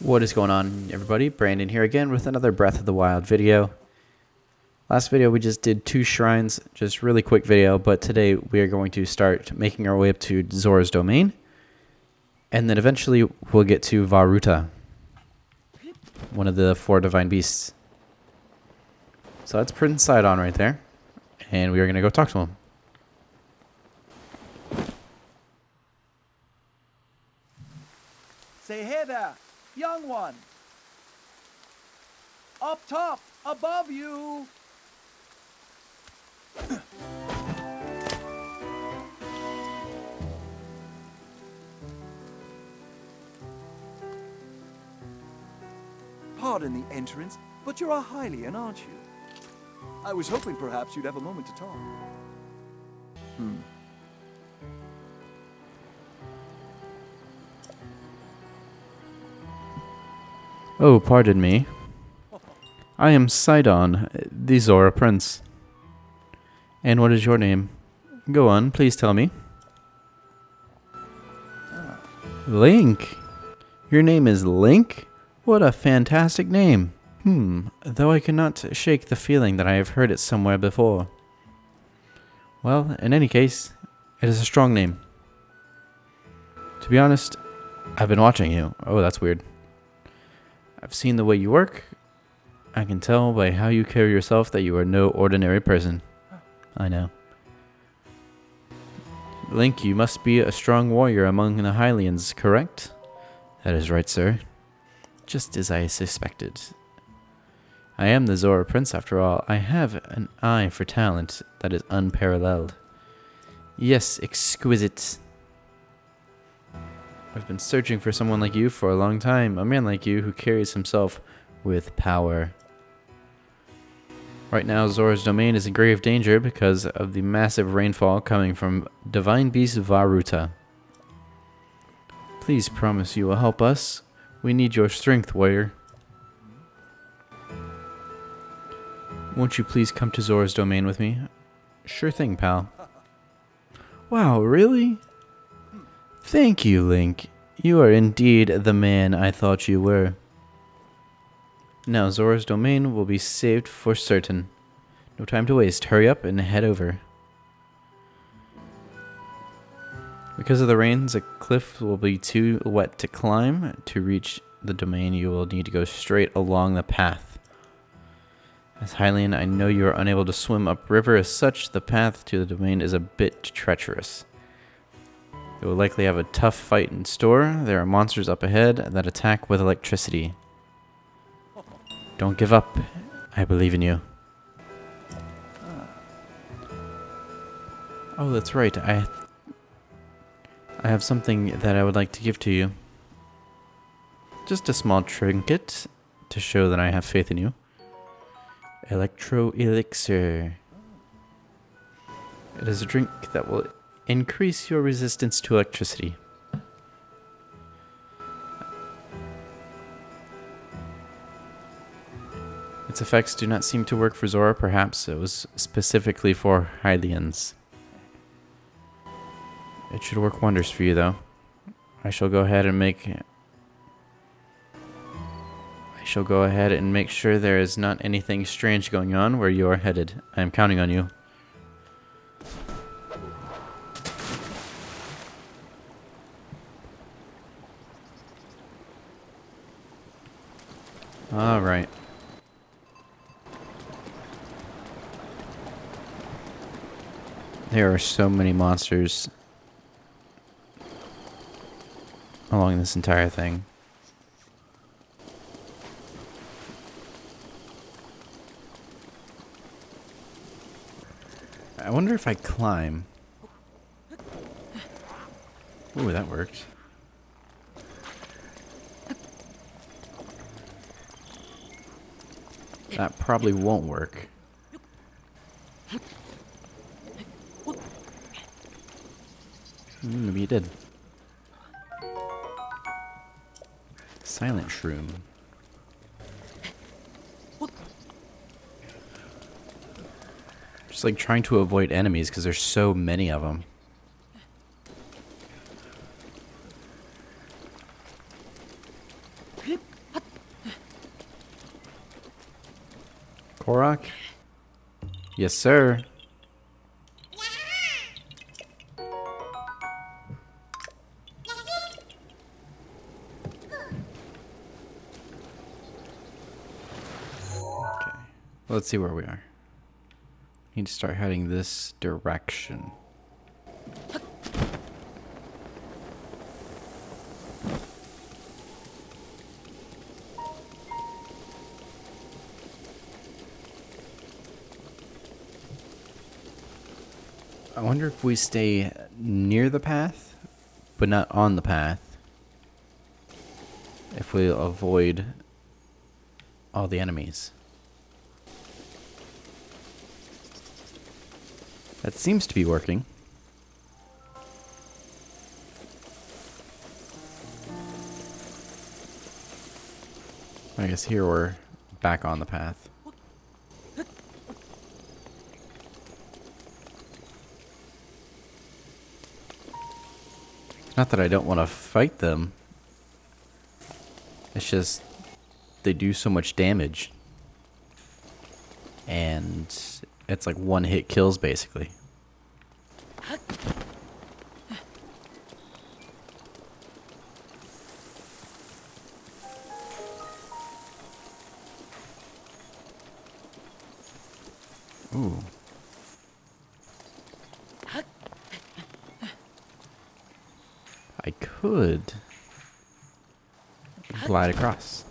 What is going on, everybody? Brandon here again with another Breath of the Wild video. Last video we just did 2 shrines, just really quick video, but today we are going to start making our way up to Zora's domain, and then eventually we'll get to Varuta, one of the 4 divine beasts. So that's Prince Sidon right there, and we are going to go talk to him. Say hey there, young one. Up top, above you. Pardon the entrance, but you're a Hylian, aren't you? I was hoping perhaps you'd have a moment to talk. Oh, pardon me. I am Sidon, the Zora Prince. And what is your name? Go on, please tell me. Link. Your name is Link? What a fantastic name. Though I cannot shake the feeling that I have heard it somewhere before. Well, in any case, it is a strong name. To be honest, I've been watching you. Oh, that's weird. I've seen the way you work. I can tell by how you carry yourself that you are no ordinary person. I know. Link, you must be a strong warrior among the Hylians, correct? That is right, sir. Just as I suspected. I am the Zora Prince, after all. I have an eye for talent that is unparalleled. Yes, exquisite. I've been searching for someone like you for a long time. A man like you who carries himself with power. Right now, Zora's domain is in grave danger because of the massive rainfall coming from Divine Beast Varuta. Please promise you will help us. We need your strength, warrior. Won't you please come to Zora's domain with me? Sure thing, pal. Wow, really? Thank you, Link. You are indeed the man I thought you were. Now Zora's domain will be saved for certain. No time to waste. Hurry up and head over. Because of the rains, the cliff will be too wet to climb. To reach the domain, you will need to go straight along the path. As Hylian, I know you are unable to swim upriver. As such, the path to the domain is a bit treacherous. You will likely have a tough fight in store. There are monsters up ahead that attack with electricity. Don't give up. I believe in you. Oh, that's right. I have something that I would like to give to you. Just a small trinket to show that I have faith in you. Electro Elixir. It is a drink that will increase your resistance to electricity. Its effects do not seem to work for Zora. Perhaps it was specifically for Hylians. It should work wonders for you, though. I shall go ahead and make sure there is not anything strange going on where you are headed. I am counting on you. All right. There are so many monsters along this entire thing. I wonder if I climb. Ooh, that worked. That probably won't work. Maybe it did. Silent shroom. Just like trying to avoid enemies because there's so many of them. Korok? Yes, sir. Okay. Let's see where we are. Need to start heading this direction. I wonder if we stay near the path, but not on the path, if we avoid all the enemies. That seems to be working. I guess here we're back on the path. Not that I don't want to fight them. It's just they do so much damage. And it's like one hit kills basically. Ooh. I could glide across.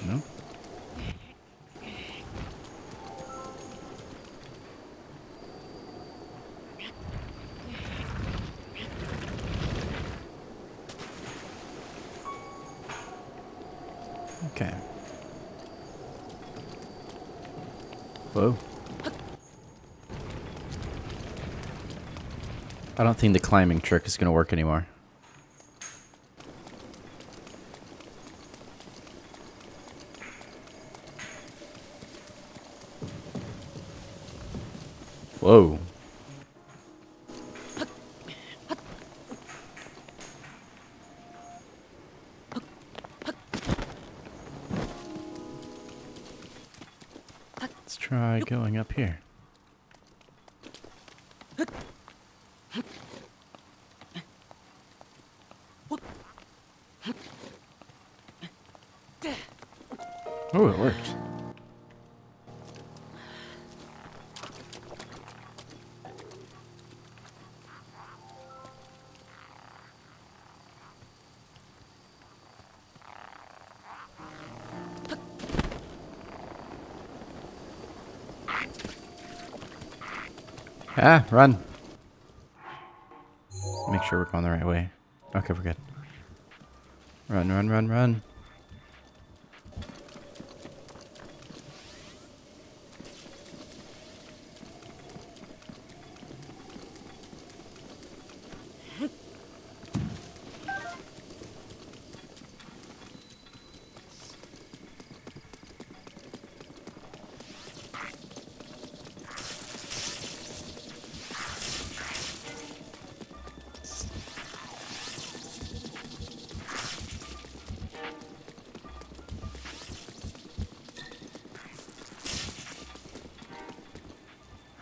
No? Okay. Whoa. I don't think the climbing trick is going to work anymore. Whoa. Let's try going up here. Oh, it worked. Ah, run. Make sure we're going the right way. Okay, we're good. Run, run, run, run.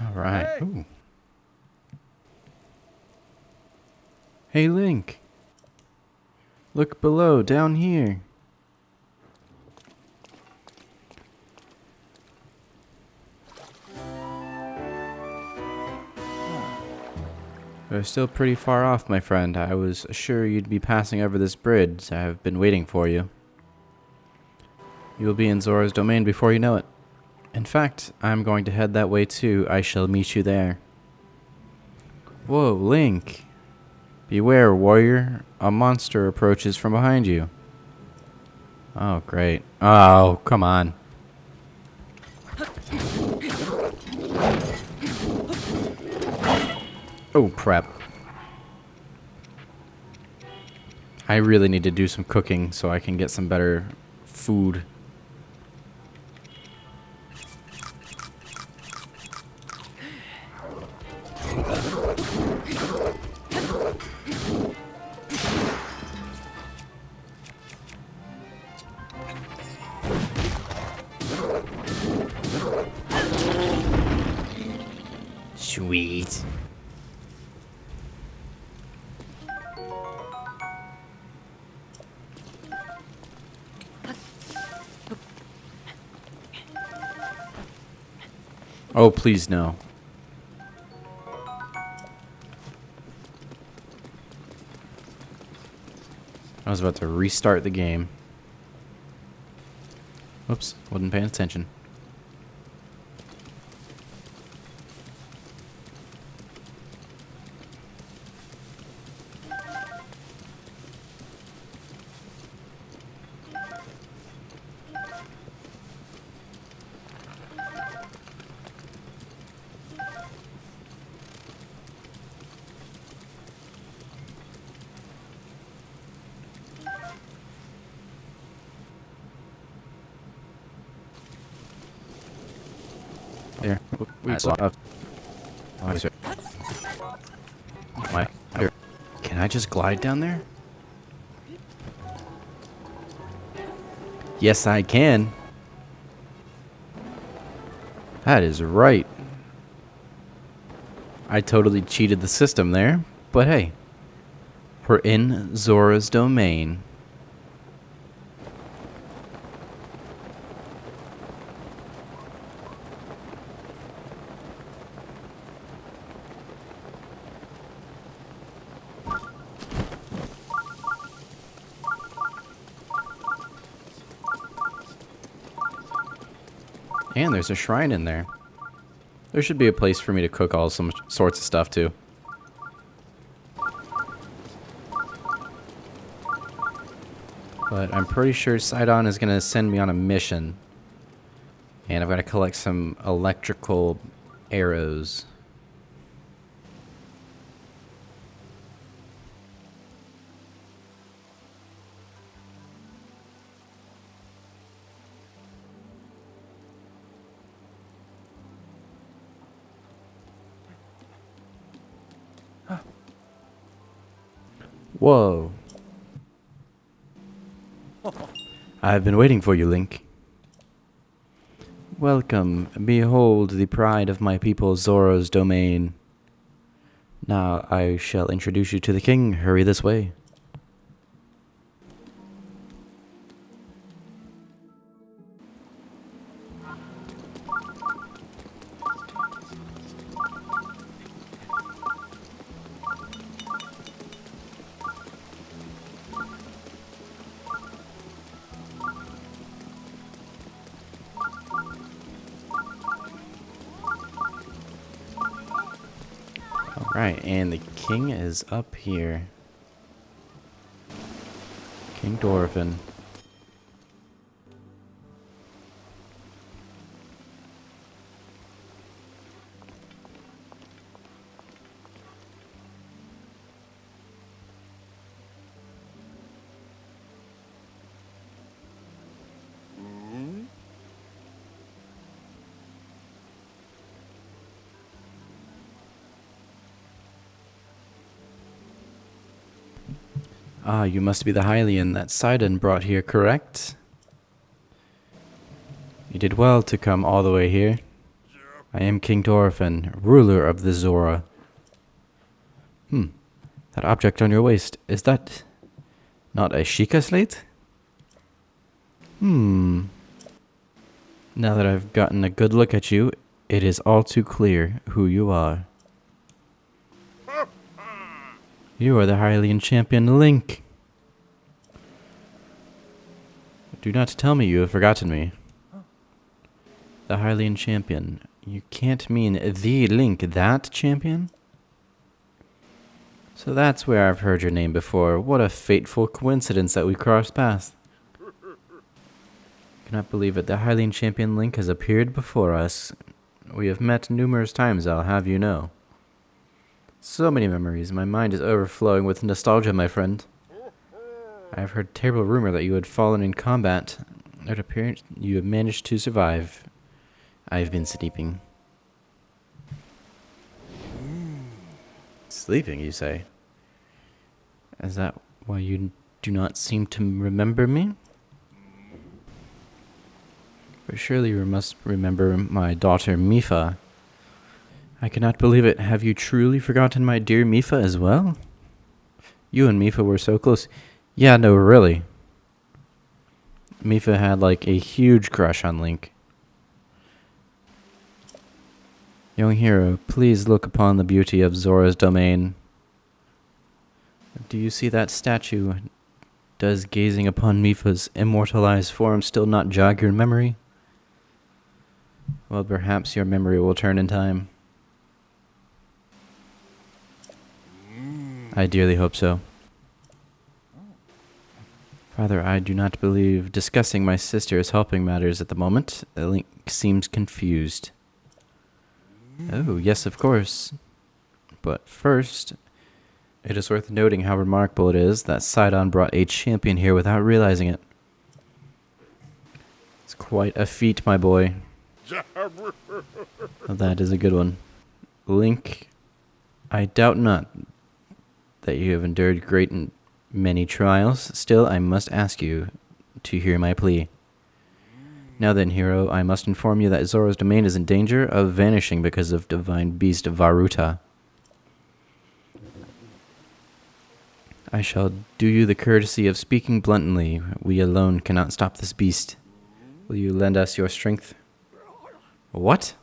All right. Hey. Ooh. Hey, Link. Look below, down here. You're still pretty far off, my friend. I was sure you'd be passing over this bridge. I've been waiting for you. You will be in Zora's domain before you know it. In fact, I'm going to head that way too. I shall meet you there. Whoa, Link. Beware, warrior. A monster approaches from behind you. Oh, great. Oh, come on. Oh, prep. I really need to do some cooking so I can get some better food. Sweet. Oh, please no. I was about to restart the game. Oops, wasn't paying attention. There. Can I just glide down there? Yes, I can. That is right. I totally cheated the system there, but hey, we're in Zora's domain. And there's a shrine in there. There should be a place for me to cook all some sorts of stuff too. But I'm pretty sure Sidon is going to send me on a mission. And I'm going to collect some electrical arrows. Whoa. I've been waiting for you, Link. Welcome. Behold the pride of my people, Zora's domain. Now I shall introduce you to the king. Hurry this way. Alright, and the king is up here. King Dorphin. Ah, you must be the Hylian that Sidon brought here, correct? You did well to come all the way here. I am King Dorphin, ruler of the Zora. That object on your waist, is that not a Sheikah slate? Now that I've gotten a good look at you, it is all too clear who you are. You are the Hylian champion Link. Do not tell me you have forgotten me. The Hylian champion. You can't mean the Link, that champion? So that's where I've heard your name before. What a fateful coincidence that we crossed paths. I cannot believe it. The Hylian champion Link has appeared before us. We have met numerous times, I'll have you know. So many memories. My mind is overflowing with nostalgia, my friend. I have heard terrible rumor that you had fallen in combat. It appears you have managed to survive. I've been sleeping. Sleeping, you say? Is that why you do not seem to remember me? But surely you must remember my daughter Mifa. I cannot believe it. Have you truly forgotten my dear Mifa as well? You and Mifa were so close. Yeah, no, really. Mifa had like a huge crush on Link. Young hero, please look upon the beauty of Zora's domain. Do you see that statue? Does gazing upon Mifa's immortalized form still not jog your memory? Well, perhaps your memory will turn in time. I dearly hope so. Father, I do not believe discussing my sister is helping matters at the moment. Link seems confused. Oh, yes, of course. But first, it is worth noting how remarkable it is that Sidon brought a champion here without realizing it. It's quite a feat, my boy. That is a good one. Link, I doubt not that you have endured great and many trials. Still, I must ask you to hear my plea. Now then, hero, I must inform you that Zora's domain is in danger of vanishing because of divine beast Varuta. I shall do you the courtesy of speaking bluntly. We alone cannot stop this beast. Will you lend us your strength? What?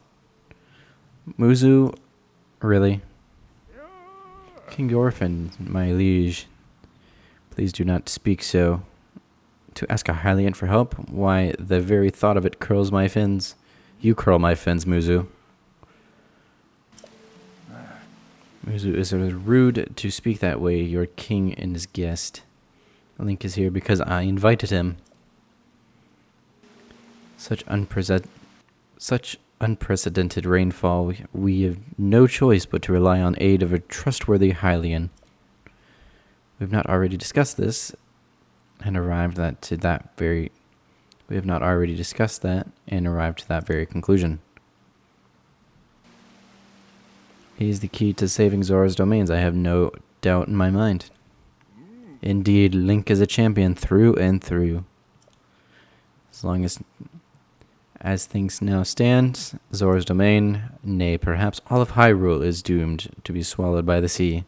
Muzu? Really? King Orphan, my liege. Please do not speak so. To ask a Hylian for help? Why, the very thought of it curls my fins. You curl my fins, Muzu. Muzu, is it rude to speak that way? Your king and his guest. Link is here because I invited him. Such unprecedented rainfall. We have no choice but to rely on aid of a trustworthy Hylian. We've not already discussed this and arrived to that very conclusion. He is the key to saving Zora's domains, I have no doubt in my mind. Indeed, Link is a champion through and through. As things now stand, Zora's domain, nay, perhaps all of Hyrule, is doomed to be swallowed by the sea.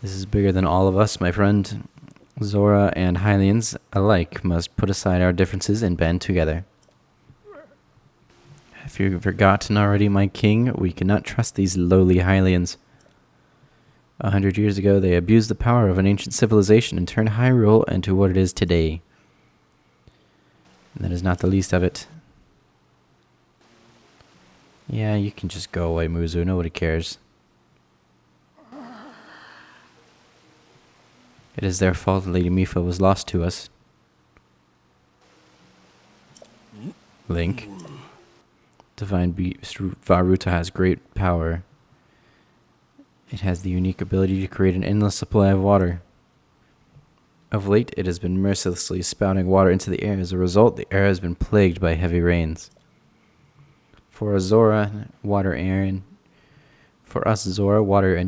This is bigger than all of us, my friend. Zora and Hylians alike must put aside our differences and band together. Have you forgotten already, my king? We cannot trust these lowly Hylians. 100 years ago, they abused the power of an ancient civilization and turned Hyrule into what it is today. And that is not the least of it. Yeah, you can just go away, Muzu. Nobody cares. It is their fault Lady Mifa was lost to us. Link. Divine Beast Varuta has great power. It has the unique ability to create an endless supply of water. Of late, it has been mercilessly spouting water into the air. As a result, the air has been plagued by heavy rains. For Zora, water and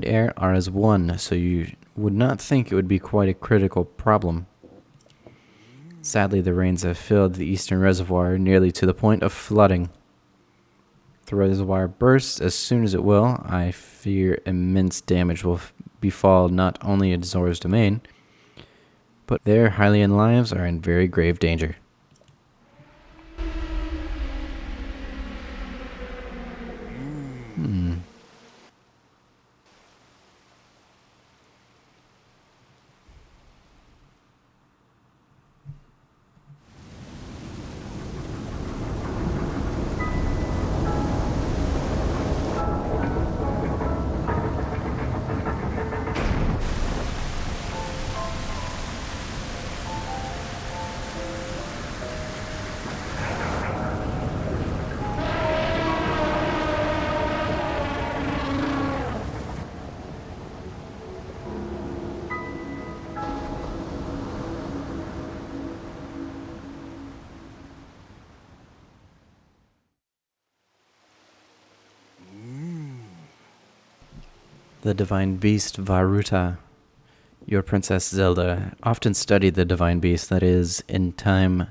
air are as one, so you would not think it would be quite a critical problem. Sadly, the rains have filled the eastern reservoir nearly to the point of flooding. If the reservoir bursts as soon as it will, I fear immense damage will befall not only at Zora's domain, but their Hylian lives are in very grave danger. The divine beast Varuta. Your Princess Zelda often studied the divine beast, that is, in time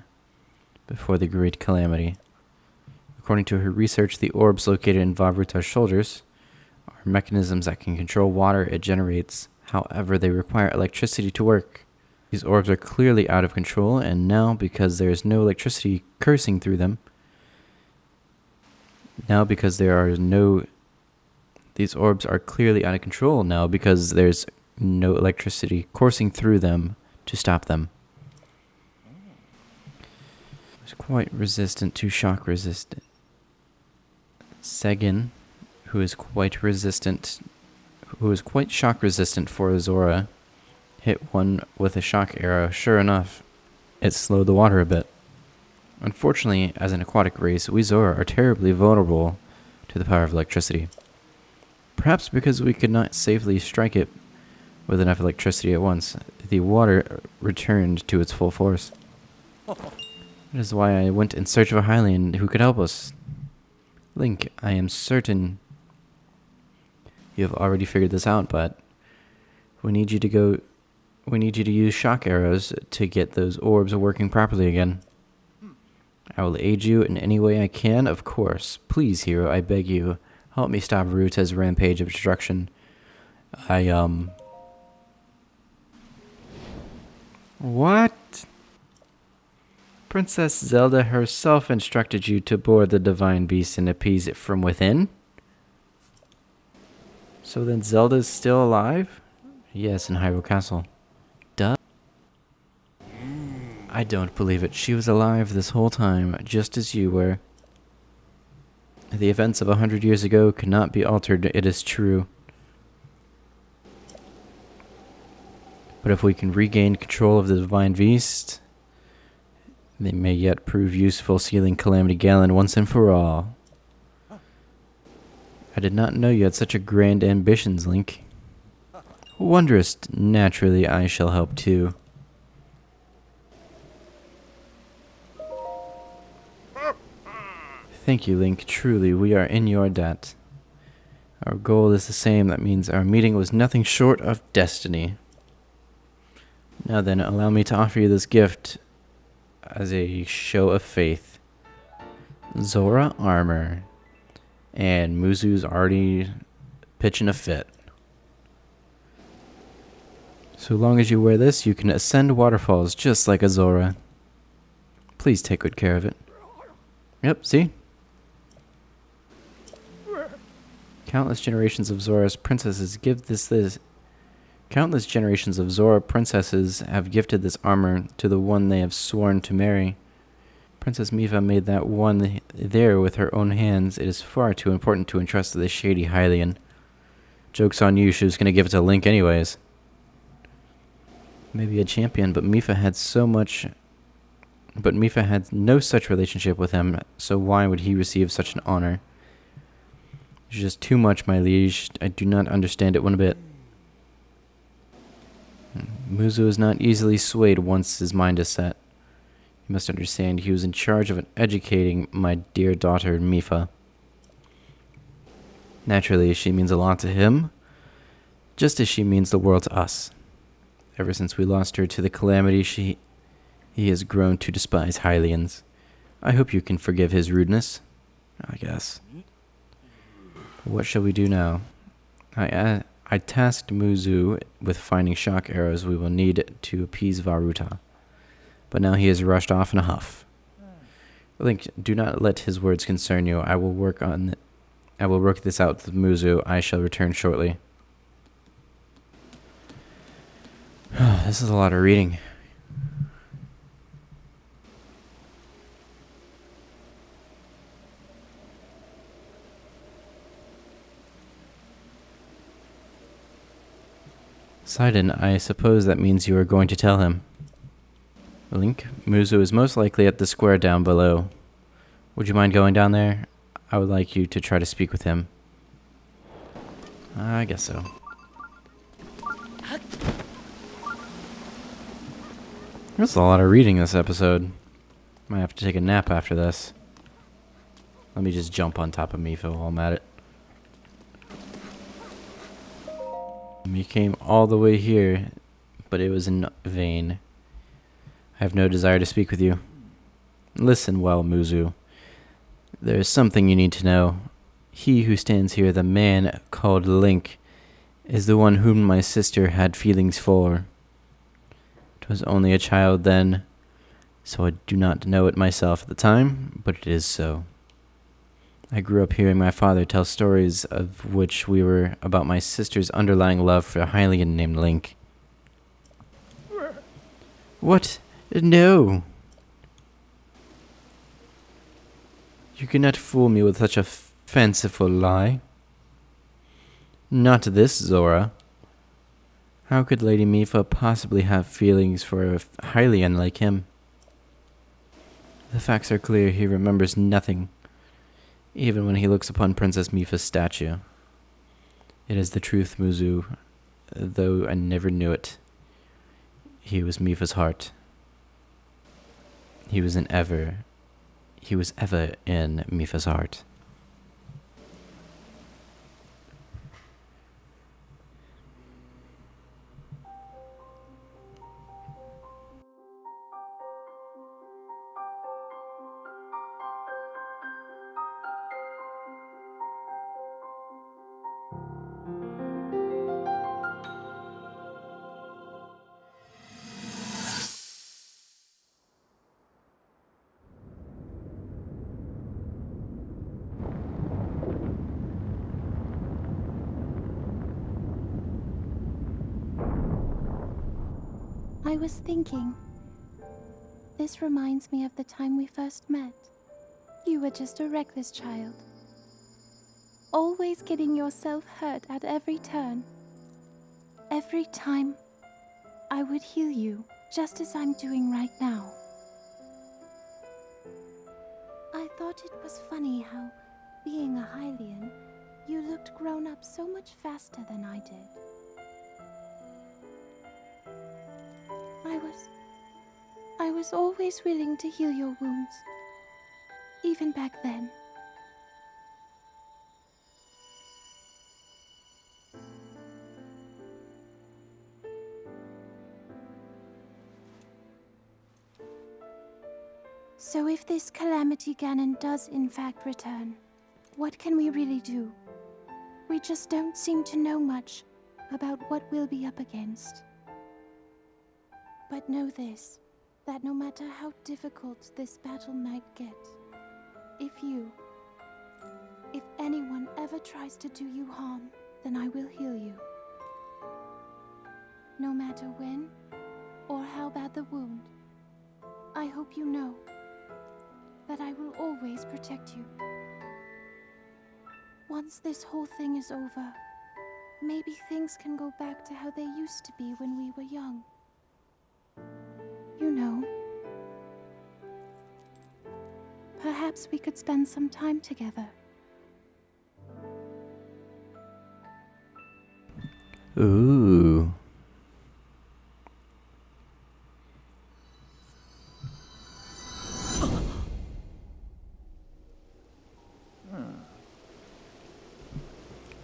before the great calamity. According to her research, the orbs located in Varuta's shoulders are mechanisms that can control water it generates. However, they require electricity to work. These orbs are clearly out of control, and now because there is no electricity coursing through them, these orbs are clearly out of control now because there's no electricity coursing through them to stop them. It's quite resistant to shock resistant. Segin, who is quite shock resistant for Zora, hit one with a shock arrow. Sure enough, it slowed the water a bit. Unfortunately, as an aquatic race, we Zora are terribly vulnerable to the power of electricity. Perhaps because we could not safely strike it with enough electricity at once, the water returned to its full force. That is why I went in search of a Hylian who could help us. Link, I am certain you have already figured this out, but we need you to use shock arrows to get those orbs working properly again. I will aid you in any way I can, of course. Please, hero, I beg you, help me stop Varuta's rampage of destruction. What? Princess Zelda herself instructed you to board the divine beast and appease it from within? So then Zelda's still alive? Yes, in Hyrule Castle. Duh. I don't believe it. She was alive this whole time, just as you were. The events of 100 years ago cannot be altered, it is true. But if we can regain control of the divine beast, they may yet prove useful, sealing Calamity Ganon once and for all. I did not know you had such a grand ambitions, Link. Wondrous. Naturally, I shall help too. Thank you, Link. Truly, we are in your debt. Our goal is the same. That means our meeting was nothing short of destiny. Now then, allow me to offer you this gift as a show of faith. Zora armor. And Muzu's already pitching a fit. So long as you wear this, you can ascend waterfalls just like a Zora. Please take good care of it. Yep, see? Countless generations of Zora princesses have gifted this armor to the one they have sworn to marry. Princess Mipha made that one there with her own hands. It is far too important to entrust to this shady Hylian. Joke's on you, she was going to give it to Link anyways. Maybe a champion, but Mipha had no such relationship with him, so why would he receive such an honor? It's just too much, my liege. I do not understand it one bit. Muzu is not easily swayed once his mind is set. You must understand he was in charge of educating my dear daughter, Mipha. Naturally, she means a lot to him, just as she means the world to us. Ever since we lost her to the calamity, he has grown to despise Hylians. I hope you can forgive his rudeness. I guess. What shall we do now? I tasked Muzu with finding shock arrows we will need to appease Varuta. But now he has rushed off in a huff. Link, do not let his words concern you. I will work this out with Muzu. I shall return shortly. This is a lot of reading. Sidon, I suppose that means you are going to tell him. Link, Muzu is most likely at the square down below. Would you mind going down there? I would like you to try to speak with him. I guess so. There's a lot of reading this episode. Might have to take a nap after this. Let me just jump on top of Mipha while I'm at it. We came all the way here, but it was in vain. I have no desire to speak with you. Listen well, Muzu. There is something you need to know. He who stands here, the man called Link, is the one whom my sister had feelings for. 'Twas only a child then, so I do not know it myself at the time, but it is so. I grew up hearing my father tell stories of which we were about my sister's underlying love for a Hylian named Link. What? No! You cannot fool me with such a fanciful lie. Not this, Zora. How could Lady Mifa possibly have feelings for a Hylian like him? The facts are clear. He remembers nothing, even when he looks upon Princess Mifa's statue. It is the truth, Muzu, though I never knew it. He was Mifa's heart. He was ever in Mifa's heart. I was thinking, this reminds me of the time we first met. You were just a reckless child, always getting yourself hurt at every turn. Every time, I would heal you, just as I'm doing right now. I thought it was funny how, being a Hylian, you looked grown up so much faster than I did. I was always willing to heal your wounds, even back then. So if this Calamity Ganon does in fact return, what can we really do? We just don't seem to know much about what we'll be up against. But know this, that no matter how difficult this battle might get, if anyone ever tries to do you harm, then I will heal you. No matter when or how bad the wound, I hope you know that I will always protect you. Once this whole thing is over, maybe things can go back to how they used to be when we were young. You know, perhaps we could spend some time together. Ooh.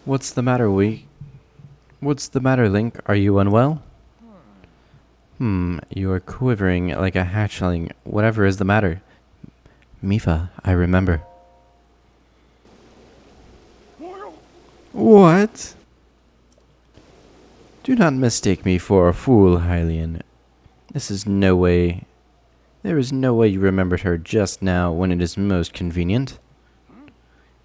What's the matter, What's the matter, Link? Are you unwell? You are quivering like a hatchling. Whatever is the matter? Mifa, I remember. What? Do not mistake me for a fool, Hylian. There is no way you remembered her just now when it is most convenient.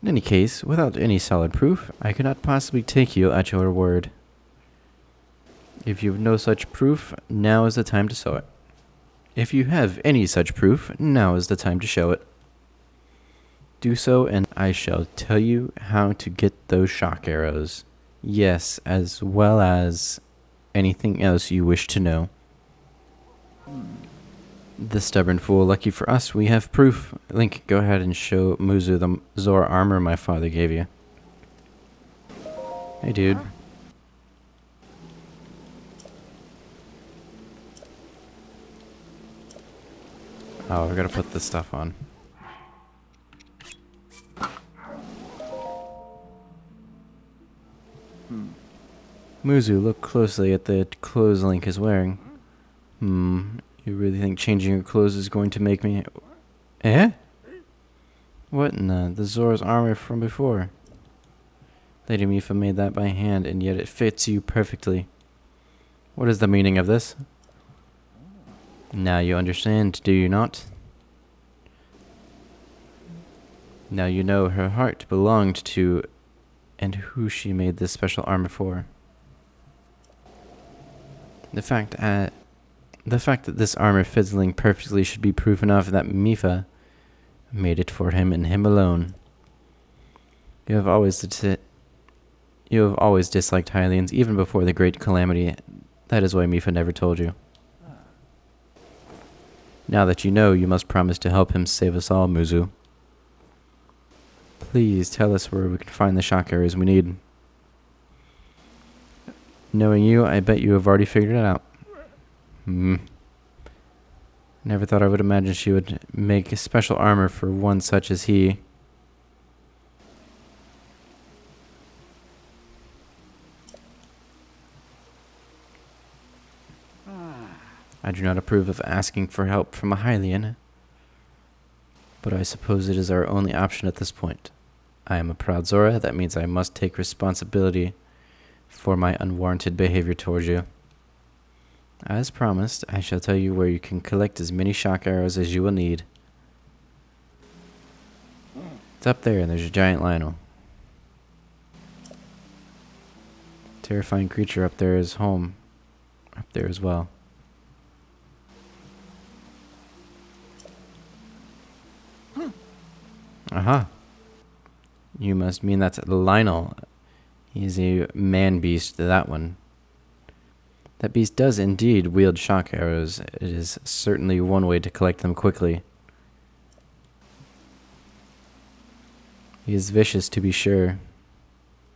In any case, without any solid proof, I could not possibly take you at your word. If you have no such proof, now is the time to show it. If you have any such proof, now is the time to show it. Do so, and I shall tell you how to get those shock arrows. Yes, as well as anything else you wish to know. The stubborn fool. Lucky for us, we have proof. Link, go ahead and show Muzu the Zora armor my father gave you. Hey, dude. Oh, I gotta put this stuff on. Muzu, look closely at the clothes Link is wearing. You really think changing your clothes is going to make me... Eh? What in the Zora's armor from before? Lady Mifa made that by hand, and yet it fits you perfectly. What is the meaning of this? Now you understand, do you not? Now you know her heart belonged to, and who she made this special armor for. The fact that this armor fits Link perfectly should be proof enough that Mifa made it for him and him alone. You have always disliked Hylians, even before the Great Calamity. That is why Mifa never told you. Now that you know, you must promise to help him save us all, Muzu. Please tell us where we can find the shock arrows we need. Knowing you, I bet you have already figured it out. Never thought I would imagine she would make a special armor for one such as he. I do not approve of asking for help from a Hylian, but I suppose it is our only option at this point. I am a proud Zora. That means I must take responsibility for my unwarranted behavior towards you. As promised, I shall tell you where you can collect as many shock arrows as you will need. It's up there, and there's a giant Lionel. Terrifying creature up there is home. Up there as well. Aha. You must mean that's Lionel. He's a man beast, that one. That beast does indeed wield shock arrows. It is certainly one way to collect them quickly. He is vicious, to be sure,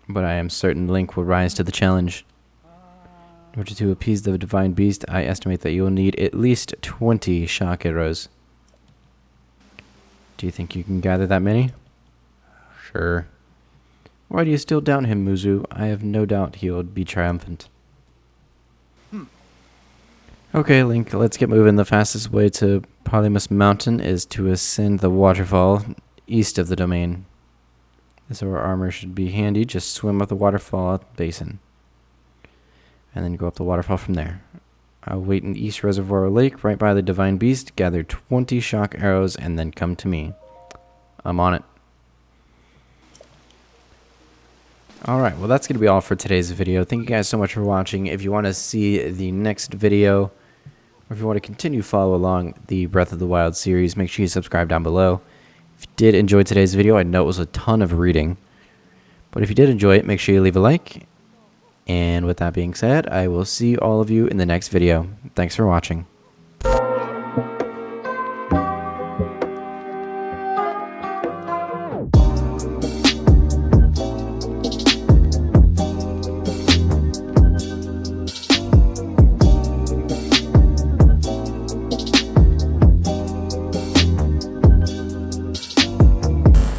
but I am certain Link will rise to the challenge. In order to appease the divine beast, I estimate that you will need at least 20 shock arrows. Do you think you can gather that many? Sure. Why do you still doubt him, Muzu? I have no doubt he will be triumphant. Okay, Link, let's get moving. The fastest way to Polymus Mountain is to ascend the waterfall east of the domain. This armor should be handy. Just swim up the waterfall basin. And then go up the waterfall from there. I'll wait in East Reservoir Lake, right by the Divine Beast, gather 20 shock arrows, and then come to me. I'm on it. Alright, well that's going to be all for today's video. Thank you guys so much for watching. If you want to see the next video, or if you want to continue follow along the Breath of the Wild series, make sure you subscribe down below. If you did enjoy today's video, I know it was a ton of reading, but if you did enjoy it, make sure you leave a like. And with that being said, I will see all of you in the next video. Thanks for watching.